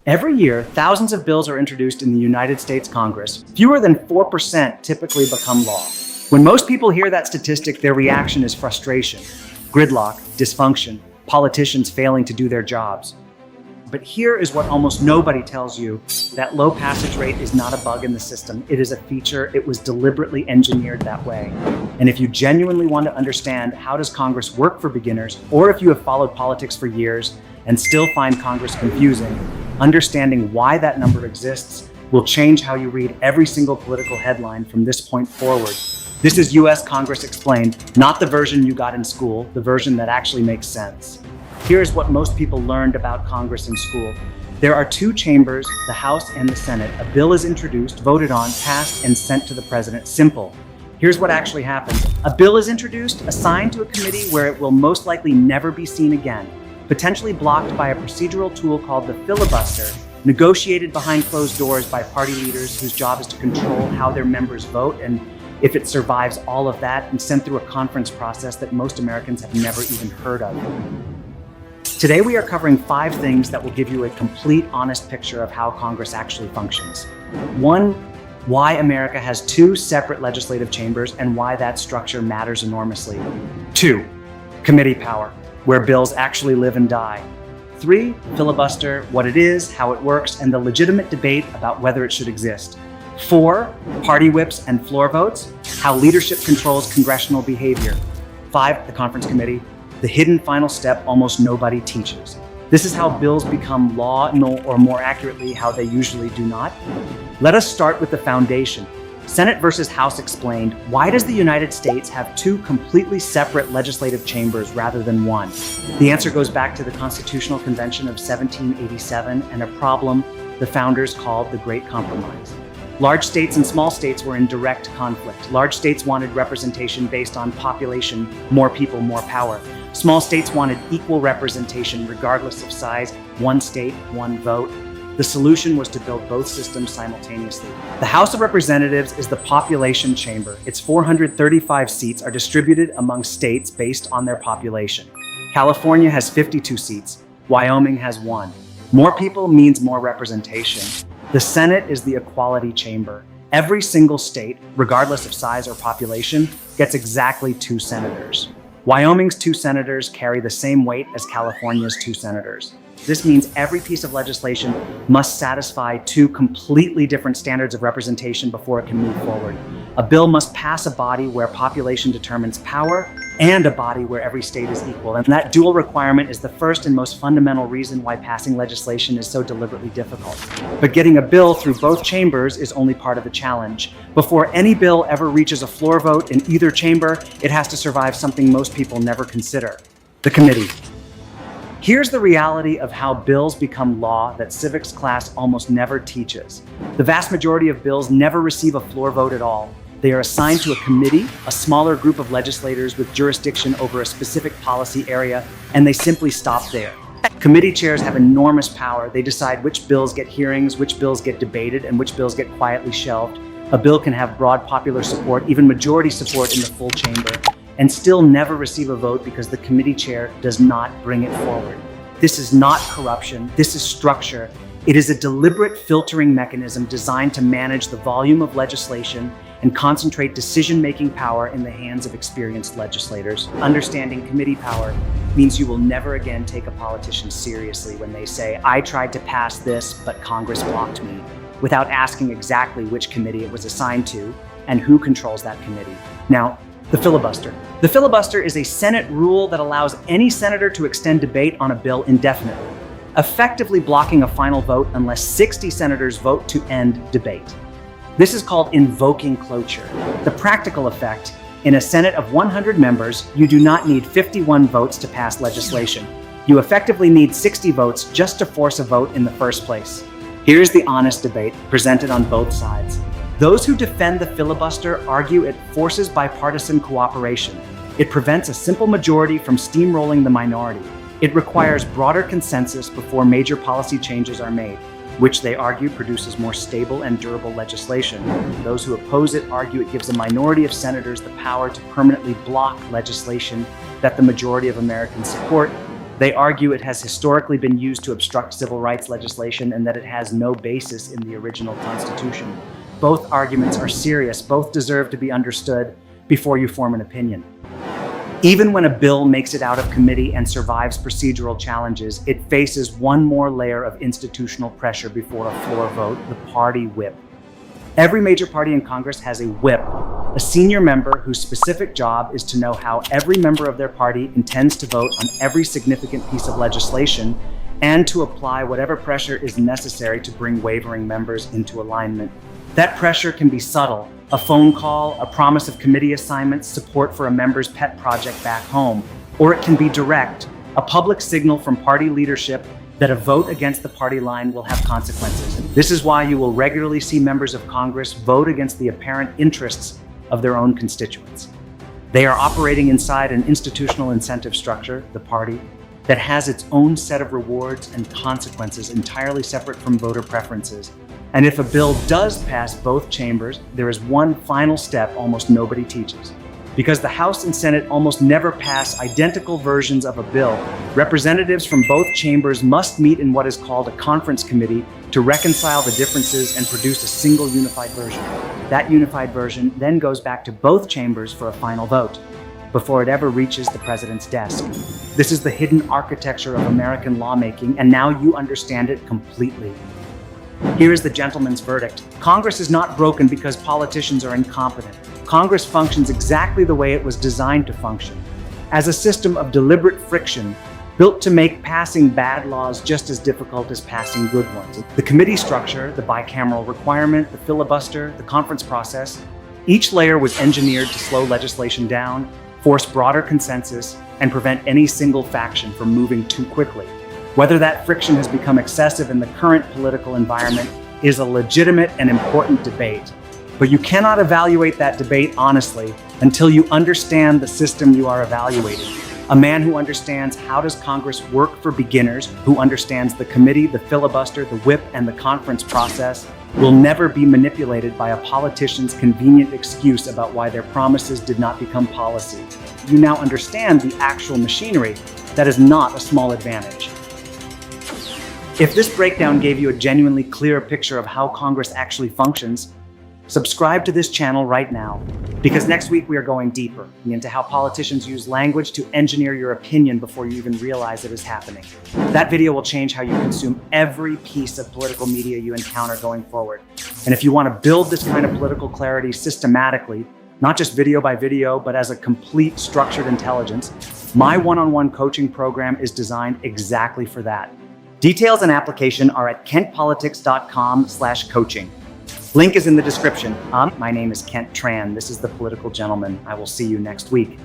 Every year, thousands of bills are introduced in the United States Congress. Fewer than 4% typically become law. When most people hear that statistic, their reaction is frustration, gridlock, dysfunction, politicians failing to do their jobs. But here is what almost nobody tells you: that low passage rate is not a bug in the system. It is a feature. It was deliberately engineered that way. And if you genuinely want to understand how does Congress work for beginners, or if you have followed politics for years and still find Congress confusing, understanding why that number exists will change how you read every single political headline from this point forward. This is US Congress Explained, not the version you got in school, the version that actually makes sense. Here's what most people learned about Congress in school. There are two chambers, the House and the Senate. A bill is introduced, voted on, passed, and sent to the president. Simple. Here's what actually happens. A bill is introduced, assigned to a committee where it will most likely never be seen again, potentially blocked by a procedural tool called the filibuster, negotiated behind closed doors by party leaders whose job is to control how their members vote, and if it survives all of that, and sent through a conference process that most Americans have never even heard of. Today we are covering 5 things that will give you a complete, honest picture of how Congress actually functions. 1, why America has 2 separate legislative chambers and why that structure matters enormously. 2, committee power, where bills actually live and die. 3, filibuster, what it is, how it works, and the legitimate debate about whether it should exist. 4, party whips and floor votes, how leadership controls congressional behavior. 5, the conference committee, the hidden final step almost nobody teaches. This is how bills become law, or more accurately, how they usually do not. Let us start with the foundation. Senate versus House Explained. Why does the United States have 2 completely separate legislative chambers rather than 1? The answer goes back to the Constitutional Convention of 1787 and a problem the founders called the Great Compromise. Large states and small states were in direct conflict. Large states wanted representation based on population, more people, more power. Small states wanted equal representation regardless of size, 1 state, 1 vote. The solution was to build both systems simultaneously. The House of Representatives is the population chamber. Its 435 seats are distributed among states based on their population. California has 52 seats. Wyoming has 1. More people means more representation. The Senate is the equality chamber. Every single state, regardless of size or population, gets exactly 2 senators. Wyoming's 2 senators carry the same weight as California's 2 senators. This means every piece of legislation must satisfy 2 completely different standards of representation before it can move forward. A bill must pass a body where population determines power and a body where every state is equal. And that dual requirement is the first and most fundamental reason why passing legislation is so deliberately difficult. But getting a bill through both chambers is only part of the challenge. Before any bill ever reaches a floor vote in either chamber, it has to survive something most people never consider: the committee. Here's the reality of how bills become law that civics class almost never teaches. The vast majority of bills never receive a floor vote at all. They are assigned to a committee, a smaller group of legislators with jurisdiction over a specific policy area, and they simply stop there. Committee chairs have enormous power. They decide which bills get hearings, which bills get debated, and which bills get quietly shelved. A bill can have broad popular support, even majority support in the full chamber, and still never receive a vote because the committee chair does not bring it forward. This is not corruption. This is structure. It is a deliberate filtering mechanism designed to manage the volume of legislation and concentrate decision-making power in the hands of experienced legislators. Understanding committee power means you will never again take a politician seriously when they say, "I tried to pass this, but Congress blocked me," without asking exactly which committee it was assigned to and who controls that committee. Now, the filibuster. The filibuster is a Senate rule that allows any senator to extend debate on a bill indefinitely, effectively blocking a final vote unless 60 senators vote to end debate. This is called invoking cloture. The practical effect: in a Senate of 100 members, you do not need 51 votes to pass legislation. You effectively need 60 votes just to force a vote in the first place. Here's the honest debate presented on both sides. Those who defend the filibuster argue it forces bipartisan cooperation. It prevents a simple majority from steamrolling the minority. It requires broader consensus before major policy changes are made, which they argue produces more stable and durable legislation. Those who oppose it argue it gives a minority of senators the power to permanently block legislation that the majority of Americans support, They argue it has historically been used to obstruct civil rights legislation and that it has no basis in the original Constitution. Both arguments are serious. Both deserve to be understood before you form an opinion. Even when a bill makes it out of committee and survives procedural challenges, it faces one more layer of institutional pressure before a floor vote, the party whip. Every major party in Congress has a whip, a senior member whose specific job is to know how every member of their party intends to vote on every significant piece of legislation and to apply whatever pressure is necessary to bring wavering members into alignment. That pressure can be subtle, a phone call, a promise of committee assignments, support for a member's pet project back home, or it can be direct, a public signal from party leadership that a vote against the party line will have consequences. This is why you will regularly see members of Congress vote against the apparent interests of their own constituents. They are operating inside an institutional incentive structure, the party, that has its own set of rewards and consequences entirely separate from voter preferences. And if a bill does pass both chambers, there is one final step almost nobody teaches. Because the House and Senate almost never pass identical versions of a bill, representatives from both chambers must meet in what is called a conference committee to reconcile the differences and produce a single unified version. That unified version then goes back to both chambers for a final vote, before it ever reaches the president's desk. This is the hidden architecture of American lawmaking, and now you understand it completely. Here is the gentleman's verdict. Congress is not broken because politicians are incompetent. Congress functions exactly the way it was designed to function, as a system of deliberate friction built to make passing bad laws just as difficult as passing good ones. The committee structure, the bicameral requirement, the filibuster, the conference process, each layer was engineered to slow legislation down, force broader consensus, and prevent any single faction from moving too quickly. Whether that friction has become excessive in the current political environment is a legitimate and important debate. But you cannot evaluate that debate honestly until you understand the system you are evaluating. A man who understands how does Congress work for beginners, who understands the committee, the filibuster, the whip, and the conference process, will never be manipulated by a politician's convenient excuse about why their promises did not become policy. You now understand the actual machinery. That is not a small advantage. If this breakdown gave you a genuinely clear picture of how Congress actually functions, subscribe to this channel right now, because next week we are going deeper into how politicians use language to engineer your opinion before you even realize it is happening. That video will change how you consume every piece of political media you encounter going forward. And if you want to build this kind of political clarity systematically, not just video by video, but as a complete structured intelligence, my one-on-one coaching program is designed exactly for that. Details and application are at kentpolitics.com/coaching. Link is in the description. My name is Kent Tran. This is The Political Gentleman. I will see you next week.